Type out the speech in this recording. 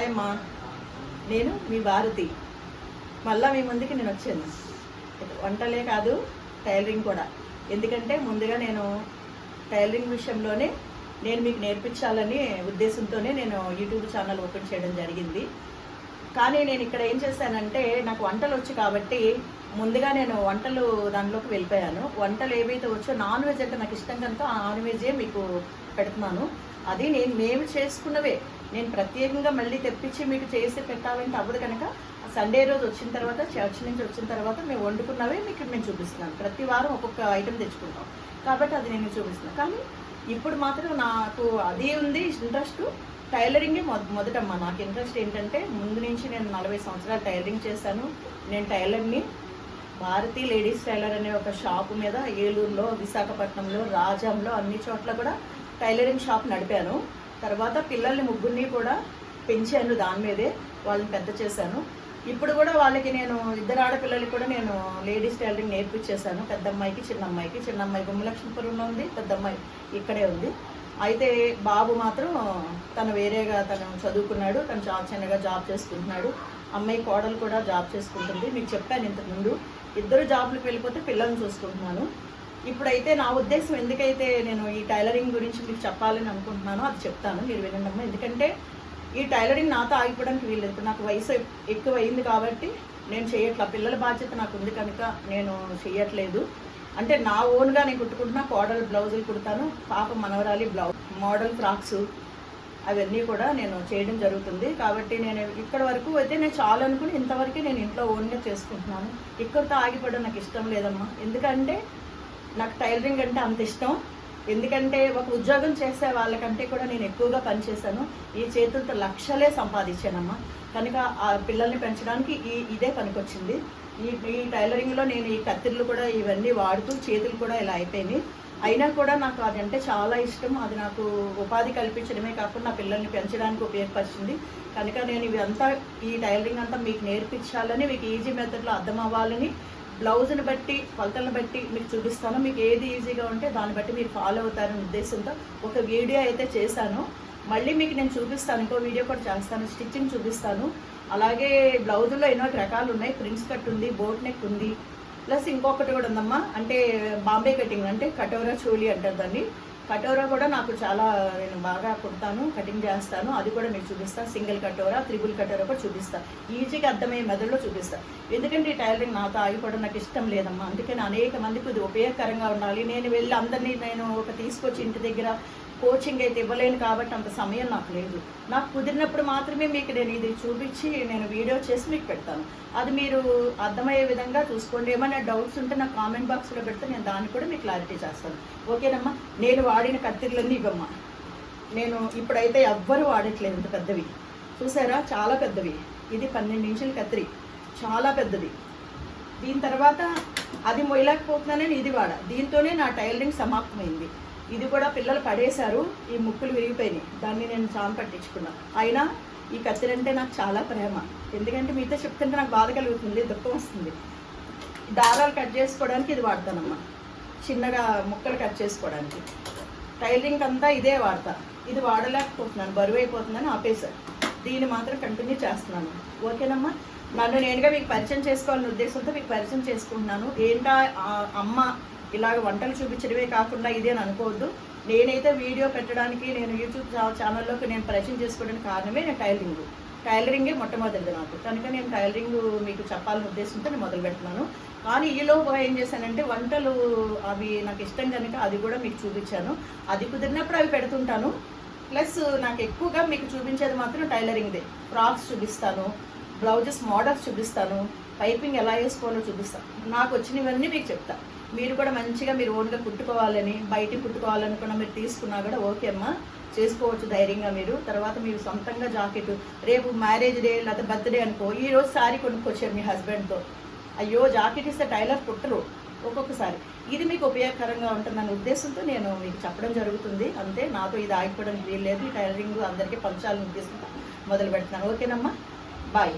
Hi అమ్మా, నేను మీ భారతి. మళ్ళీ మీ ముందుకి నేను వచ్చాను. వంటలే కాదు, టైలరింగ్ కూడా. ఎందుకంటే ముందుగా నేను టైలరింగ్ విషయంలోనే నేను మీకు నేర్పించాలని ఉద్దేశంతోనే నేను యూట్యూబ్ ఛానల్ ఓపెన్ చేయడం జరిగింది. కానీ నేను ఇక్కడ ఏం చేశానంటే, నాకు వంటలు వచ్చు కాబట్టి ముందుగా నేను వంటలు దాంట్లోకి వెళ్ళిపోయాను. వంటలు ఏవైతే వచ్చో నాన్ వెజ్ అంటే నాకు ఇష్టం కనుక ఆ నాన్ వెజే మీకు పెడుతున్నాను. అది మేము చేసుకున్నవే. నేను ప్రత్యేకంగా మళ్ళీ తెప్పించి మీకు చేసి పెట్టాలంటే అవ్వదు కనుక సండే రోజు వచ్చిన తర్వాత, చర్చ్ నుంచి వచ్చిన తర్వాత మేము వండుకున్నవే మీకు మేము చూపిస్తున్నాను. ప్రతి వారం ఒక్కొక్క ఐటెం తెచ్చుకుంటాం కాబట్టి అది నేను చూపిస్తున్నాను. కానీ ఇప్పుడు మాత్రం నాకు అది ఉంది ఇంట్రెస్ట్. టైలరింగే మొదటమ్మా. నాకు ఇంట్రెస్ట్ ఏంటంటే, ముందు నుంచి నేను 40 సంవత్సరాలు టైలరింగ్ చేశాను. నేను టైలర్ని. భారతి లేడీస్ టైలర్ అనే ఒక షాపు మీద ఏలూరులో, విశాఖపట్నంలో, రాజంలో అన్ని చోట్ల కూడా టైలరింగ్ షాప్ నడిపాను. తర్వాత పిల్లల్ని ముగ్గురిని కూడా పెంచాను, దాని మీదే వాళ్ళని పెద్ద చేశాను. ఇప్పుడు కూడా వాళ్ళకి నేను 2 ఆడపిల్లలకి కూడా నేను లేడీస్ టైలరింగ్ నేర్పించేశాను. పెద్ద అమ్మాయికి, చిన్న అమ్మాయికి. చిన్న అమ్మాయి గుమ్మలక్ష్మీపురంలో ఉంది, పెద్ద అమ్మాయి ఇక్కడే ఉంది. అయితే బాబు మాత్రం తను వేరేగా తను చదువుకున్నాడు, తను చిన్నగా జాబ్ చేసుకుంటున్నాడు. అమ్మాయి కోడలు కూడా జాబ్ చేసుకుంటుంది. మీకు చెప్పాను ఇంతకుముందు, 2 జాబ్లకు వెళ్ళిపోతే పిల్లల్ని చూసుకుంటున్నాను. ఇప్పుడైతే నా ఉద్దేశం, ఎందుకైతే నేను ఈ టైలరింగ్ గురించి మీకు చెప్పాలని అనుకుంటున్నానో అది చెప్తాను, మీరు వినండమ్మా. ఎందుకంటే ఈ టైలరింగ్ నాతో ఆగిపోవడానికి వీల్లేదు. ఇప్పుడు నాకు వయసు ఎక్కువ అయింది కాబట్టి నేను చేయట్లా. పిల్లల బాధ్యత నాకు ఉంది కనుక నేను చేయట్లేదు. అంటే నా ఓన్గా నేను కుట్టుకుంటున్నా. కోడలు బ్లౌజులు కుడతాను, పాప మనవరాలి బ్లౌజ్, మోడల్ ఫ్రాక్స్ అవన్నీ కూడా నేను చేయడం జరుగుతుంది. కాబట్టి నేను ఇక్కడ వరకు అయితే నేను చాలా అనుకుని ఇంతవరకు నేను ఇంట్లో ఓన్గా చేసుకుంటున్నాను. ఇక్కడితో ఆగిపోవడం నాకు ఇష్టం లేదమ్మా. ఎందుకంటే నాకు టైలరింగ్ అంటే అంత ఇష్టం. ఎందుకంటే ఒక ఉద్యోగం చేసే వాళ్ళకంటే కూడా నేను ఎక్కువగా పనిచేశాను. ఈ చేతులతో లక్షలే సంపాదించానమ్మా. కనుక ఆ పిల్లల్ని పెంచడానికి ఇదే పనికొచ్చింది. ఈ టైలరింగ్లో నేను ఈ కత్తిర్లు కూడా ఇవన్నీ వాడుతూ చేతులు కూడా ఇలా అయిపోయినాయి. అయినా కూడా నాకు అది అంటే చాలా ఇష్టం. అది నాకు ఉపాధి కల్పించడమే కాకుండా నా పిల్లల్ని పెంచడానికి ఉపయోగపరిచింది. కనుక నేను ఇవంతా, ఈ టైలరింగ్ అంతా మీకు నేర్పించాలని, మీకు ఈజీ మెథడ్లో అర్థం అవ్వాలని, బ్లౌజ్ని బట్టి, కొలతలను బట్టి మీకు చూపిస్తాను. మీకు ఏది ఈజీగా ఉంటే దాన్ని బట్టి మీరు ఫాలో అవుతారనే ఉద్దేశంతో ఒక వీడియో అయితే చేశాను. మళ్ళీ మీకు నేను చూపిస్తాను, ఇంకో వీడియో కూడా చేస్తాను, స్టిచ్చింగ్ చూపిస్తాను. అలాగే బ్లౌజుల్లో ఎన్నో రకాలు ఉన్నాయి. ప్రిన్స్ కట్ ఉంది, బోట్ నెక్ ఉంది, ప్లస్ ఇంకొకటి కూడా ఉందమ్మా. అంటే బాంబే కటింగ్, అంటే కటోరా చోలీ అంటారు దాన్ని. కటోరా కూడా నాకు చాలా, నేను బాగా కుడతాను, కటింగ్ చేస్తాను. అది కూడా మీకు చూపిస్తాను. సింగిల్ కటోరా, త్రిబుల్ కటోరా కూడా చూపిస్తాను. ఈజీగా అర్థమయ్యే మెథడ్లో చూపిస్తాను. ఎందుకంటే ఈ టైలరింగ్ నాతో ఆగిపోవడం నాకు ఇష్టం లేదమ్మా. అందుకని అనేక మందికి ఇది ఉపయోగకరంగా ఉండాలి. నేను వెళ్ళి అందరినీ నేను తీసుకొచ్చి ఇంటి దగ్గర కోచింగ్ అయితే ఇవ్వలేను కాబట్టి అంత సమయం నాకు లేదు. నాకు కుదిరినప్పుడు మాత్రమే మీకు నేను ఇది చూపించి నేను వీడియో చేసి మీకు పెడతాను. అది మీరు అర్థమయ్యే విధంగా చూసుకోండి. ఏమైనా డౌట్స్ ఉంటే నాకు కామెంట్ బాక్స్లో పెడితే నేను దాన్ని కూడా మీకు క్లారిటీ చేస్తాను. ఓకేనమ్మా. నేను వాడిన కత్తిర్లన్నీ ఇవ్వమ్మా. నేను ఇప్పుడైతే ఎవ్వరు వాడట్లేదు ఇంత పెద్దవి. చూసారా, చాలా పెద్దవి. ఇది 12 ఇంచుల కత్తిరి, చాలా పెద్దది. దీని తర్వాత అది మొయ్యలేకపోతున్నానని ఇది వాడా. దీంతోనే నా టైలరింగ్ సమాప్తమైంది. ఇది కూడా పిల్లలు పడేశారు, ఈ ముక్కులు విరిగిపోయినాయి, దాన్ని నేను చాము పట్టించుకున్నాను. అయినా ఈ కత్తిరంటే నాకు చాలా ప్రేమ. ఎందుకంటే మీతో చెప్తుంటే నాకు బాధ కలుగుతుంది, దుఃఖం వస్తుంది. దారాలు కట్ చేసుకోవడానికి ఇది వాడతానమ్మా, చిన్నగా ముక్కలు కట్ చేసుకోవడానికి. టైలరింగ్ అంతా ఇదే వాడతా. ఇది వాడలేకపోతున్నాను, బరువు అయిపోతుందని ఆపేశాను. దీన్ని మాత్రం కంటిన్యూ చేస్తున్నాను. ఓకేనమ్మా. నన్ను నేనుగా మీకు పరిచయం చేసుకోవాలనే ఉద్దేశంతో మీకు పరిచయం చేసుకుంటున్నాను. ఏంటా అమ్మ ఇలాగ వంటలు చూపించడమే కాకుండా ఇదే అని అనుకోవద్దు. నేనైతే వీడియో పెట్టడానికి, నేను యూట్యూబ్ ఛానల్లోకి నేను పరిచయం చేసుకోవడానికి కారణమే నేను టైలరింగే మొట్టమొదటిది నాకు. కనుక నేను టైలరింగ్ మీకు చెప్పాలనే ఉద్దేశంతో నేను మొదలు పెడుతున్నాను. కానీ ఈలోపు ఏం చేశానంటే, వంటలు అవి నాకు ఇష్టం కనుక అది కూడా మీకు చూపించాను. అది కుదిరినప్పుడు అవి పెడుతుంటాను. ప్లస్ నాకు ఎక్కువగా మీకు చూపించేది మాత్రం టైలరింగ్దే. ఫ్రాక్స్ చూపిస్తాను, బ్లౌజెస్ మోడల్స్ చూపిస్తాను, పైపింగ్ ఎలా వేసుకోవాలో చూపిస్తాను. నాకు వచ్చినవన్నీ మీకు చెప్తాను. మీరు కూడా మంచిగా మీరు ఓన్గా కుట్టుకోవాలని, బయటికి కుట్టుకోవాలనుకున్నా మీరు తీసుకున్నా కూడా ఓకే అమ్మా, చేసుకోవచ్చు ధైర్యంగా మీరు. తర్వాత మీరు సొంతంగా జాకెట్, రేపు మ్యారేజ్ డే లేదా బర్త్డే అనుకో, ఈరోజు శారీ కొనుక్కొచ్చారు మీ హస్బెండ్తో, అయ్యో జాకెట్ ఇస్తే టైలర్ కుట్టరు ఒక్కొక్కసారి. ఇది మీకు ఉపయోగకరంగా ఉంటుందన్న ఉద్దేశంతో నేను మీకు చెప్పడం జరుగుతుంది. అంతే, నాతో ఇది ఆగిపోవడానికి వీల్లేదు. ఈ టైలరింగ్ అందరికీ పంచాలని ఉద్దేశంతో మొదలు పెడుతున్నాను. ఓకేనమ్మా, బాయ్.